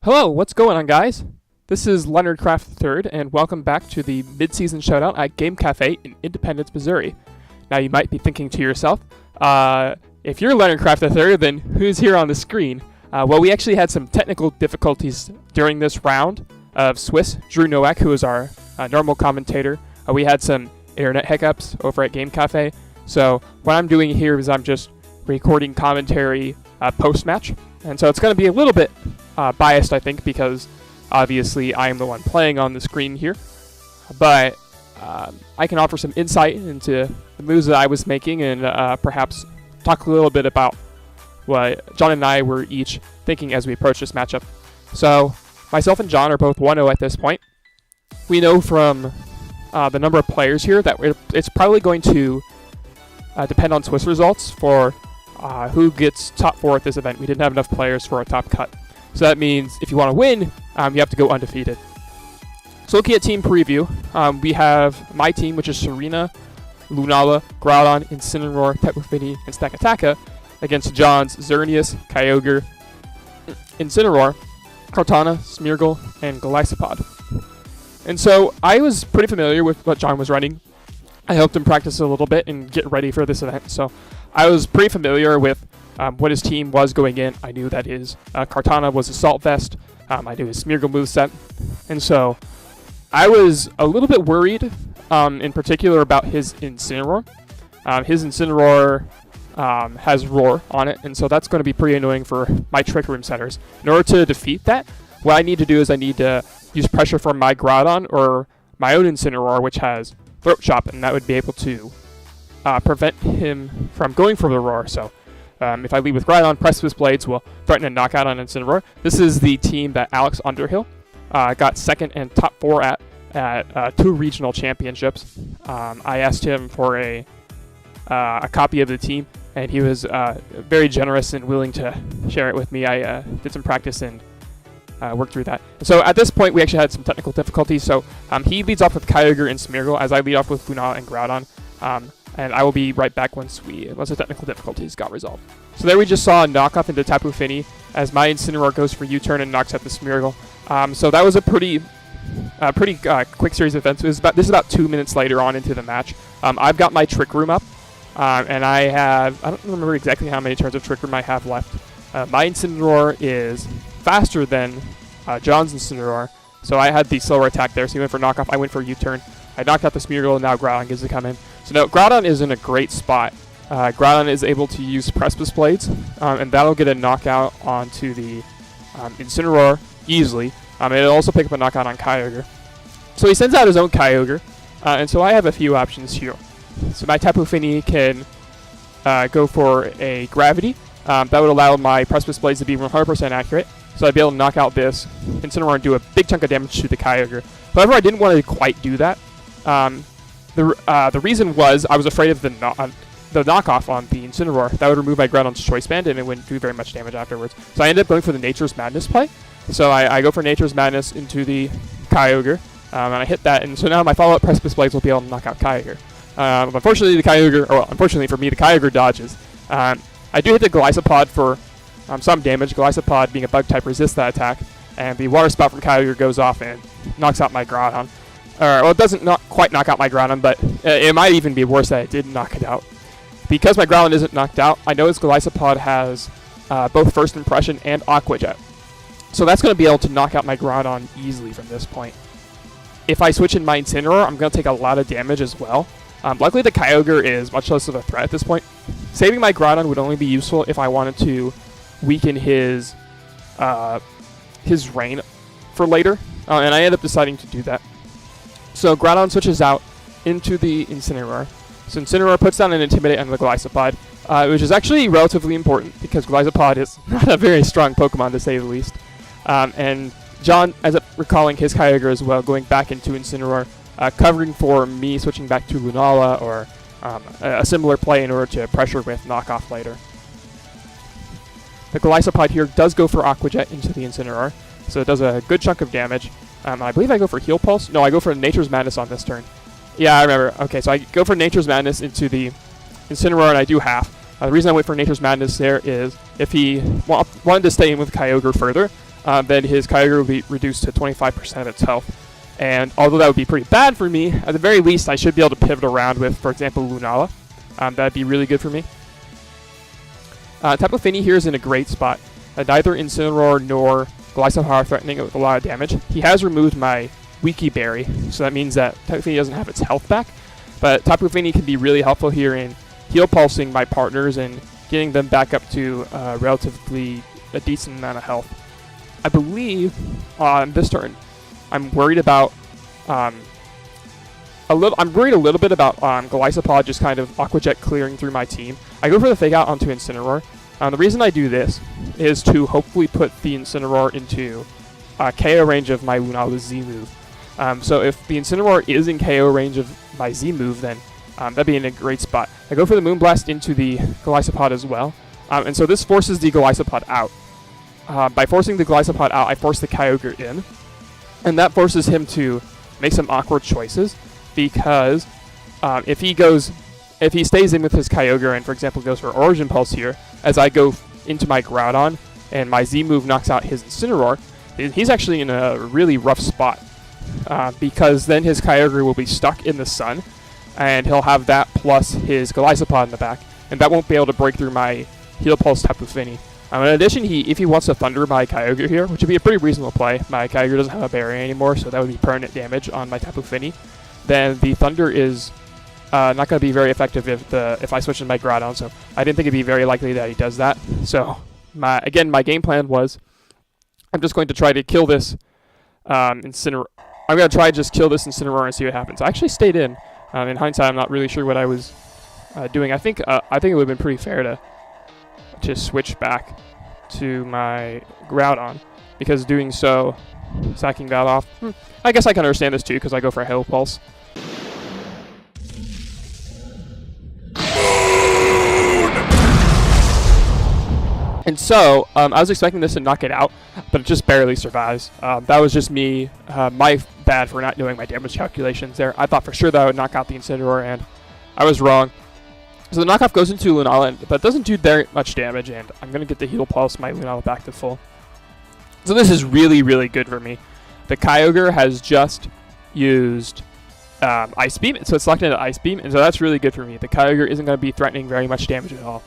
Hello, what's going on, guys? This is Leonard Craft III, and welcome back to the Midseason Showdown at Game Cafe in Independence, Missouri. Now, you might be thinking to yourself, if you're Leonard Craft III, then who's here on the screen? Well, we actually had some technical difficulties during this round of Swiss. Drew Nowak, who is our normal commentator, we had some internet hiccups over at Game Cafe. So what I'm doing here is I'm just recording commentary post-match. And so it's going to be a little bit biased, I think, because obviously I am the one playing on the screen here. But I can offer some insight into the moves that I was making and perhaps talk a little bit about what John and I were each thinking as we approach this matchup. So myself and John are both 1-0 at this point. We know from the number of players here that it's probably going to depend on Swiss results for who gets top 4 at this event. We didn't have enough players for a top cut. So that means if you want to win, you have to go undefeated. So looking at team preview, we have my team, which is Tsareena, Lunala, Groudon, Incineroar, Tapu, Fini, and Stakataka, against John's Xerneas, Kyogre, Incineroar, Kartana, Smeargle, and Goliospod. And so I was pretty familiar with what John was running. I helped him practice a little bit and get ready for this event. So I was pretty familiar with what his team was going in. I knew that his Kartana was Assault Vest. I knew his Smeargle moveset. And so I was a little bit worried in particular about his Incineroar. His Incineroar has Roar on it, and so that's going to be pretty annoying for my Trick Room setters. In order to defeat that, what I need to do is I need to use pressure from my Groudon or my own Incineroar, which has Throat Chop, and that would be able to prevent him from going for the Roar. So if I lead with Groudon, Precipice Blades will threaten a knockout on Incineroar. This is the team that Alex Underhill got second and top 4 at 2 regional championships. I asked him for a copy of the team, and he was very generous and willing to share it with me. I did some practice and worked through that. So at this point, we actually had some technical difficulties. So he leads off with Kyogre and Smeargle, as I lead off with Lunala and Groudon. And I will be right back once the technical difficulties got resolved. So there we just saw a knockoff into Tapu Fini, as my Incineroar goes for U-turn and knocks out the Smeargle. So that was a pretty quick series of events. This is about 2 minutes later on into the match. I've got my Trick Room up, and I don't remember exactly how many turns of Trick Room I have left. My Incineroar is faster than John's Incineroar, so I had the slower attack there. So he went for knockoff, I went for U-turn. I knocked out the Smeargle, and now Groudon gets to come in. So now Groudon is in a great spot. Groudon is able to use Precipice Blades, and that'll get a knockout onto the Incineroar easily. It'll also pick up a knockout on Kyogre. So he sends out his own Kyogre, and so I have a few options here. So my Tapu Fini can go for a Gravity. That would allow my Precipice Blades to be 100% accurate. So I'd be able to knock out this Incineroar and do a big chunk of damage to the Kyogre. However, I didn't want to quite do that. The reason was I was afraid of the knockoff on the Incineroar. That would remove my Groudon's Choice Band, and it wouldn't do very much damage afterwards. So I ended up going for the Nature's Madness play. So I go for Nature's Madness into the Kyogre, and I hit that, and so now my follow-up Precipice Blades will be able to knock out Kyogre. Unfortunately, unfortunately for me, the Kyogre dodges. I do hit the Goliospod for some damage. Goliospod, being a Bug-type, resists that attack, and the Water Spout from Kyogre goes off and knocks out my Groudon. Well, it doesn't quite knock out my Groudon, but it might even be worse that it did knock it out. Because my Groudon isn't knocked out, I know his Goliospod has both First Impression and Aqua Jet. So that's going to be able to knock out my Groudon easily from this point. If I switch in my Incineroar, I'm going to take a lot of damage as well. Luckily, the Kyogre is much less of a threat at this point. Saving my Groudon would only be useful if I wanted to weaken his rain for later, and I ended up deciding to do that. So Groudon switches out into the Incineroar. So Incineroar puts down an Intimidate on the Goliospod, which is actually relatively important because Goliospod is not a very strong Pokemon, to say the least. And John ends up recalling his Kyogre as well, going back into Incineroar, covering for me switching back to Lunala or a similar play in order to pressure with knockoff later. The Goliospod here does go for Aqua Jet into the Incineroar, so it does a good chunk of damage. I believe I go for Heal Pulse. No, I go for Nature's Madness on this turn. Yeah, I remember. Okay, so I go for Nature's Madness into the Incineroar, and I do half. The reason I went for Nature's Madness there is if he wanted to stay in with Kyogre further, then his Kyogre will be reduced to 25% of its health. And although that would be pretty bad for me, at the very least I should be able to pivot around with, for example, Lunala. That'd be really good for me. Tapu Fini here is in a great spot. Neither Incineroar nor Goliospod are threatening it with a lot of damage. He has removed my Wiki Berry, so that means that Tapu Fini doesn't have its health back. But Tapu Fini can be really helpful here in heal pulsing my partners and getting them back up to relatively a decent amount of health. I believe on this turn, I'm worried about a little bit about Goliospod just kind of Aqua Jet clearing through my team. I go for the Fake Out onto Incineroar. The reason I do this is to hopefully put the Incineroar into KO range of my Lunala Z move. So if the Incineroar is in KO range of my Z move, then that'd be in a great spot. I go for the Moonblast into the Goliospod as well. And so this forces the Goliospod out. By forcing the Goliospod out, I force the Kyogre in. And that forces him to make some awkward choices, because if he stays in with his Kyogre and, for example, goes for Origin Pulse here, as I go into my Groudon and my Z move knocks out his Incineroar, he's actually in a really rough spot, because then his Kyogre will be stuck in the sun, and he'll have that plus his Goliospod in the back, and that won't be able to break through my Heal Pulse Tapu Fini. In addition, if he wants to Thunder my Kyogre here, which would be a pretty reasonable play, my Kyogre doesn't have a barrier anymore, so that would be permanent damage on my Tapu Fini, then the Thunder is not going to be very effective if I switch in my Groudon, so I didn't think it'd be very likely that he does that. So, my game plan was, I'm just going to try to kill this Incineroar. I'm going to try to just kill this Incineroar and see what happens. I actually stayed in. In hindsight, I'm not really sure what I was doing. I think it would have been pretty fair to switch back to my Groudon, because doing so, sacking that off, I guess I can understand this too, because I go for a Hail Pulse. And so, I was expecting this to knock it out, but it just barely survives. That was just me, my bad for not doing my damage calculations there. I thought for sure that I would knock out the Incineroar, and I was wrong. So the knockoff goes into Lunala, but it doesn't do very much damage, and I'm going to get the Heal Pulse my Lunala back to full. So this is really, really good for me. The Kyogre has just used Ice Beam, so it's locked into Ice Beam, and so that's really good for me. The Kyogre isn't going to be threatening very much damage at all.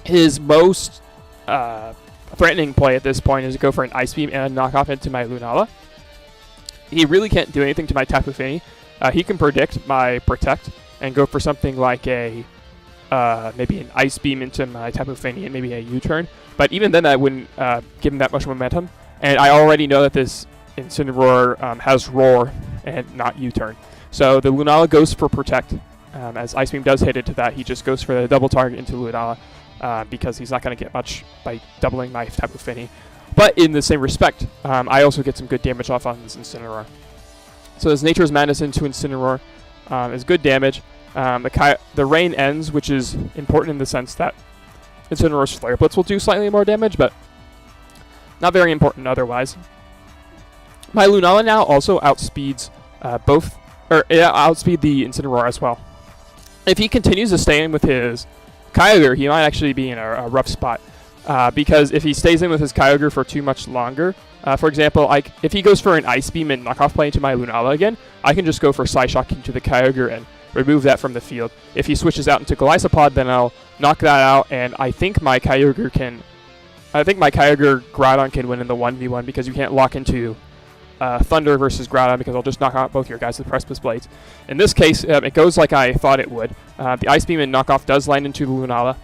His most threatening play at this point is to go for an Ice Beam and a knockoff into my Lunala. He really can't do anything to my Tapu Fini. He can predict my Protect and go for something like a maybe an Ice Beam into my Tapu Fini and maybe a U-turn. But even then, that wouldn't give him that much momentum. And I already know that this Incineroar has Roar and not U-turn. So the Lunala goes for Protect. As Ice Beam does hit into that, he just goes for the double target into Lunala, because he's not going to get much by doubling my Tapu Fini. But in the same respect, I also get some good damage off on this Incineroar. So this Nature's Madness into Incineroar is good damage. The rain ends, which is important in the sense that Incineroar's Flare Blitz will do slightly more damage, but not very important otherwise. My Lunala now also outspeeds outspeed the Incineroar as well. If he continues to stay in with his Kyogre, he might actually be in a rough spot. Because if he stays in with his Kyogre for too much longer, for example, if he goes for an Ice Beam and knockoff play into my Lunala again, I can just go for Psyshock into the Kyogre and remove that from the field. If he switches out into Goliospod, then I'll knock that out, and I think my Kyogre Groudon can win in the 1v1, because you can't lock into Thunder versus Groudon, because I'll just knock out both your guys with Precipice Blades. In this case, it goes like I thought it would. The Ice Beam and knockoff does land into the Lunala,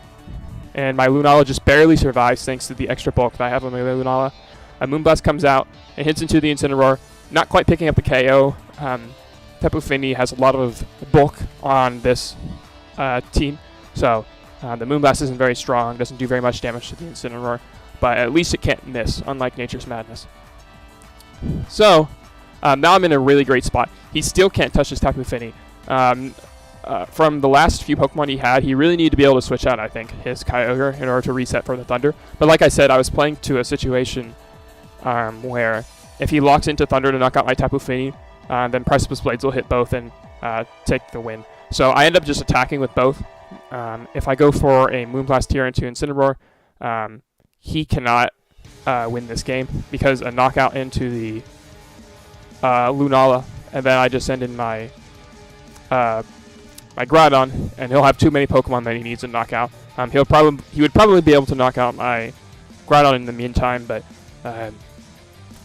and my Lunala just barely survives thanks to the extra bulk that I have on my Lunala. A Moonblast comes out and hits into the Incineroar, not quite picking up the KO. Tapu Fini has a lot of bulk on this team, so the Moonblast isn't very strong, doesn't do very much damage to the Incineroar, but at least it can't miss, unlike Nature's Madness. So, now I'm in a really great spot. He still can't touch his Tapu Fini. From the last few Pokemon he had, he really needed to be able to switch out, I think, his Kyogre in order to reset for the Thunder. But like I said, I was playing to a situation where if he locks into Thunder to knock out my Tapu Fini, then Precipice Blades will hit both and take the win. So I end up just attacking with both. If I go for a Moonblast here into Incineroar, he cannot win this game, because a knockout into the Lunala, and then I just send in my my Groudon, and he'll have too many Pokemon that he needs to knock out. He would probably be able to knock out my Groudon in the meantime, but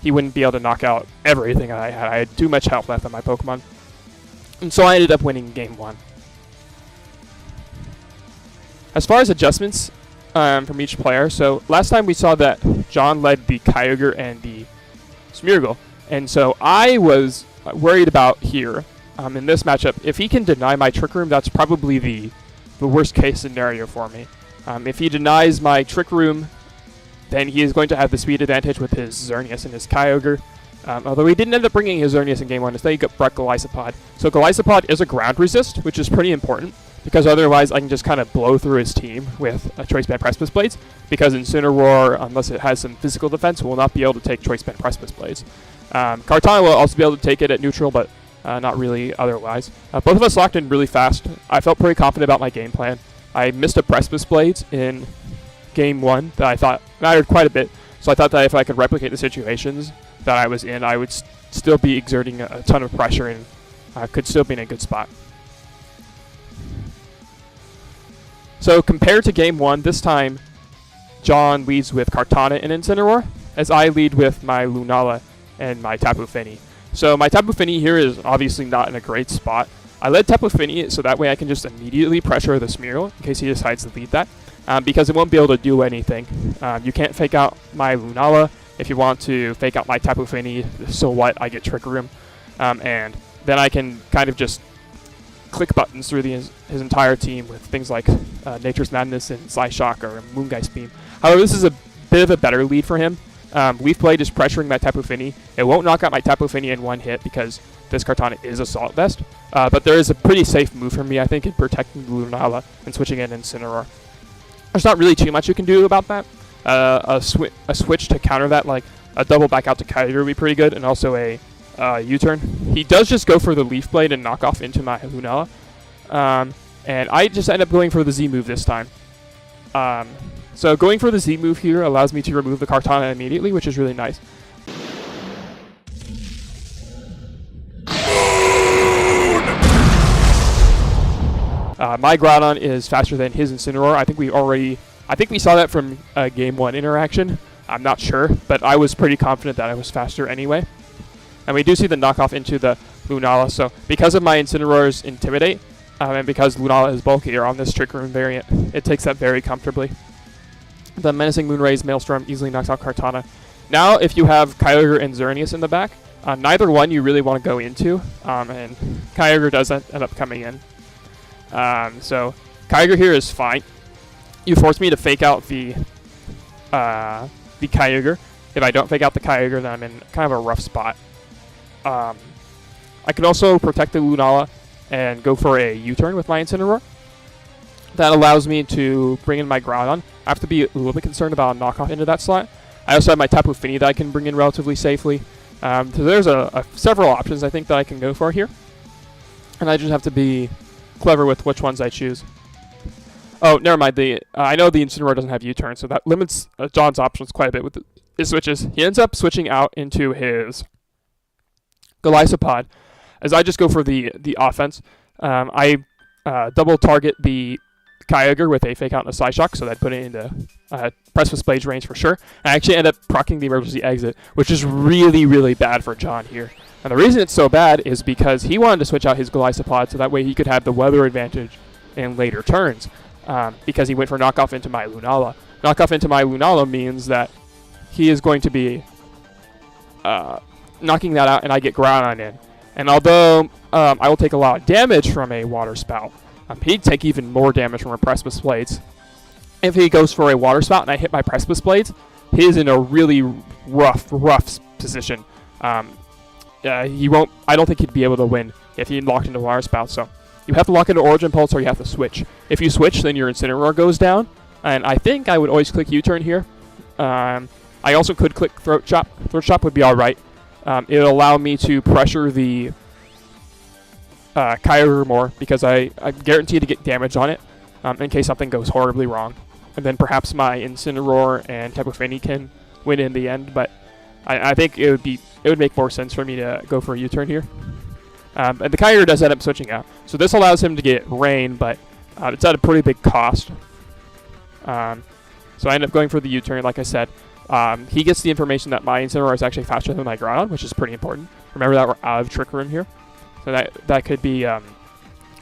he wouldn't be able to knock out everything I had. I had too much health left on my Pokemon, and so I ended up winning game 1. As far as adjustments from each player, so last time we saw that John led the Kyogre and the Smeargle, and so I was worried about here in this matchup. If he can deny my Trick Room, that's probably the worst case scenario for me. If he denies my Trick Room, then he is going to have the speed advantage with his Xerneas and his Kyogre. Although he didn't end up bringing his Xerneas in game 1, instead he brought Goliospod. So Goliospod is a ground resist, which is pretty important, because otherwise I can just kind of blow through his team with a Choice Band Precipice Blades, because Incineroar, unless it has some physical defense, will not be able to take Choice Band Precipice Blades. Kartana will also be able to take it at neutral, but not really otherwise. Both of us locked in really fast. I felt pretty confident about my game plan. I missed a Precipice Blades in game 1 that I thought mattered quite a bit, so I thought that if I could replicate the situations that I was in, I would still be exerting a ton of pressure and could still be in a good spot. So compared to game 1, this time John leads with Kartana and Incineroar, as I lead with my Lunala and my Tapu Fini. So my Tapu Fini here is obviously not in a great spot. I led Tapu Fini so that way I can just immediately pressure the Smeargle in case he decides to lead that, because it won't be able to do anything. You can't fake out my Lunala. If you want to fake out my Tapu Fini, so what? I get Trick Room, and then I can kind of just click buttons through his entire team with things like Nature's Madness and Psyshock or Moongeist Beam. However, this is a bit of a better lead for him. Leaf Blade is pressuring my Tapu Fini. It won't knock out my Tapu Fini in one hit because this Kartana is Assault Vest, but there is a pretty safe move for me, I think, in protecting Lunala and switching in Incineroar. There's not really too much you can do about that. A switch to counter that, like a double back out to Kyogre, would be pretty good, and also a U-turn. He does just go for the Leaf Blade and knock off into my Lunala, and I just end up going for the Z move this time. So going for the Z move here allows me to remove the Kartana immediately, which is really nice. My Groudon is faster than his Incineroar. I think we saw that from game 1 interaction. I'm not sure, but I was pretty confident that I was faster anyway. And we do see the knockoff into the Lunala, so because of my Incineroar's Intimidate, and because Lunala is bulkier on this Trick Room variant, it takes that very comfortably. The Menacing Moonraze Maelstrom easily knocks out Kartana. Now, if you have Kyogre and Xerneas in the back, neither one you really want to go into, and Kyogre does end up coming in. So Kyogre here is fine. You force me to fake out the Kyogre. If I don't fake out the Kyogre, then I'm in kind of a rough spot. I can also protect the Lunala and go for a U-turn with my Incineroar. That allows me to bring in my Groudon. I have to be a little bit concerned about a knockoff into that slot. I also have my Tapu Fini that I can bring in relatively safely. So there's several options I think that I can go for here. And I just have to be clever with which ones I choose. Oh, never mind. I know the Incineroar doesn't have U-turn, so that limits John's options quite a bit with his switches. He ends up switching out into his Goliospod, as I just go for the offense. I double target the Kyogre with a fake out and a Psyshock, so that put it into Precipice Blades range for sure. I actually end up proccing the emergency exit, which is really, really bad for John here. And the reason it's so bad is because he wanted to switch out his Goliospod so that way he could have the weather advantage in later turns, because he went for knockoff into my Lunala. Knockoff into my Lunala means that he is going to be knocking that out and I get Groudon in. And although I will take a lot of damage from a Water Spout, he'd take even more damage from a Precipice Blades. If he goes for a Water Spout and I hit my Precipice Blades, he's in a really rough position. He won't. I don't think he'd be able to win if he locked into Water Spout. So you have to lock into Origin Pulse or you have to switch. If you switch, then your Incineroar goes down. And I think I would always click U-turn here. I also could click Throat Chop. Throat Chop would be alright. It'll allow me to pressure the Kyogre more because I'm guaranteed to get damage on it in case something goes horribly wrong. And then perhaps my Incineroar and Tapu Fini can win in the end, but I think it would make more sense for me to go for a U-turn here. And the Kyogre does end up switching out. So this allows him to get Rain, but it's at a pretty big cost. So I end up going for the U-turn, like I said. He gets the information that my Incineroar is actually faster than my Groudon, which is pretty important. Remember that we're out of Trick Room here. So that could be, that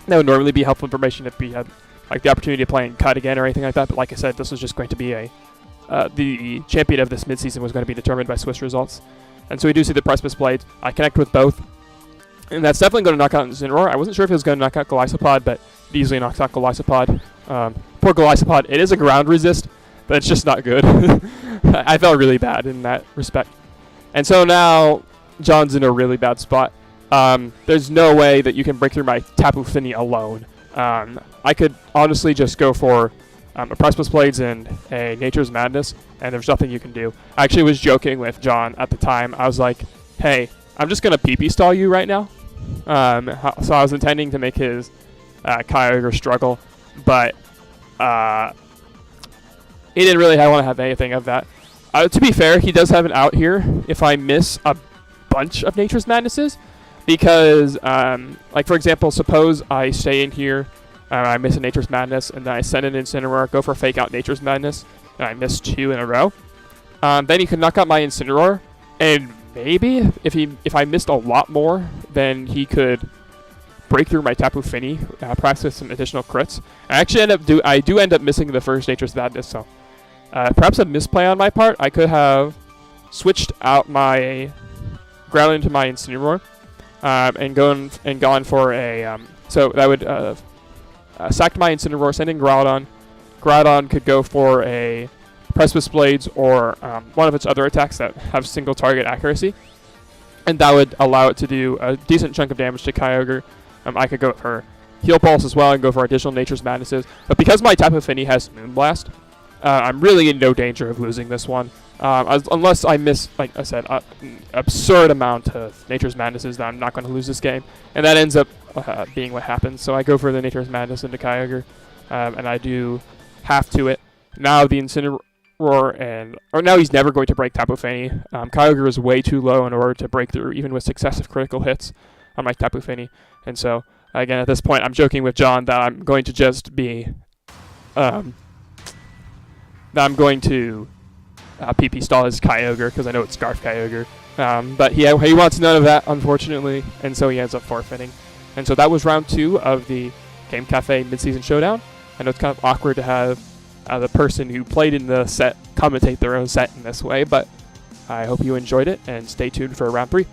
would normally be helpful information if we had like the opportunity to play in Cut again or anything like that. But like I said, this was just going to be the champion of this mid-season was going to be determined by Swiss results. And so we do see the Precipice Blades. I connect with both. And that's definitely going to knock out Incineroar. I wasn't sure if it was going to knock out Goliospod, but it easily knocks out Goliospod. Poor Goliospod. It is a ground resist, but it's just not good. I felt really bad in that respect. And so now John's in a really bad spot. There's no way that you can break through my Tapu Fini alone. I could honestly just go for a Precipice Blades and a Nature's Madness, and there's nothing you can do. I actually was joking with John at the time. I was like, hey, I'm just going to PP stall you right now. So I was intending to make his Kyogre struggle, but he didn't really want to have anything of that. To be fair, he does have an out here if I miss a bunch of Nature's Madnesses, because, like for example, suppose I stay in here, I miss a Nature's Madness, and then I send an Incineroar, go for Fake Out Nature's Madness, and I miss 2 in a row. Then he could knock out my Incineroar, and maybe if I missed a lot more, then he could break through my Tapu Fini, perhaps with some additional crits. I actually I do end up missing the first Nature's Madness, so perhaps a misplay on my part. I could have switched out my Groudon into my Incineroar, and gone for a so that would sack my Incineroar, sending Groudon. Groudon could go for a Precipice Blades or one of its other attacks that have single target accuracy, and that would allow it to do a decent chunk of damage to Kyogre. I could go for Heal Pulse as well and go for additional Nature's Madnesses, but because my Tapu Fini has Moonblast, I'm really in no danger of losing this one, unless I miss, like I said, an absurd amount of Nature's Madnesses that I'm not going to lose this game, and that ends up being what happens. So I go for the Nature's Madness into Kyogre, and I do half to it. Now the Incineroar now he's never going to break Tapu Fini. Kyogre is way too low in order to break through, even with successive critical hits on my Tapu Fini. And so, again, at this point, I'm joking with John that I'm going to just be, PP stall his Kyogre, because I know it's Scarf Kyogre. But he wants none of that, unfortunately, and so he ends up forfeiting. And so that was round 2 of the Game Cafe Midseason Showdown. I know it's kind of awkward to have the person who played in the set commentate their own set in this way, but I hope you enjoyed it, and stay tuned for round 3.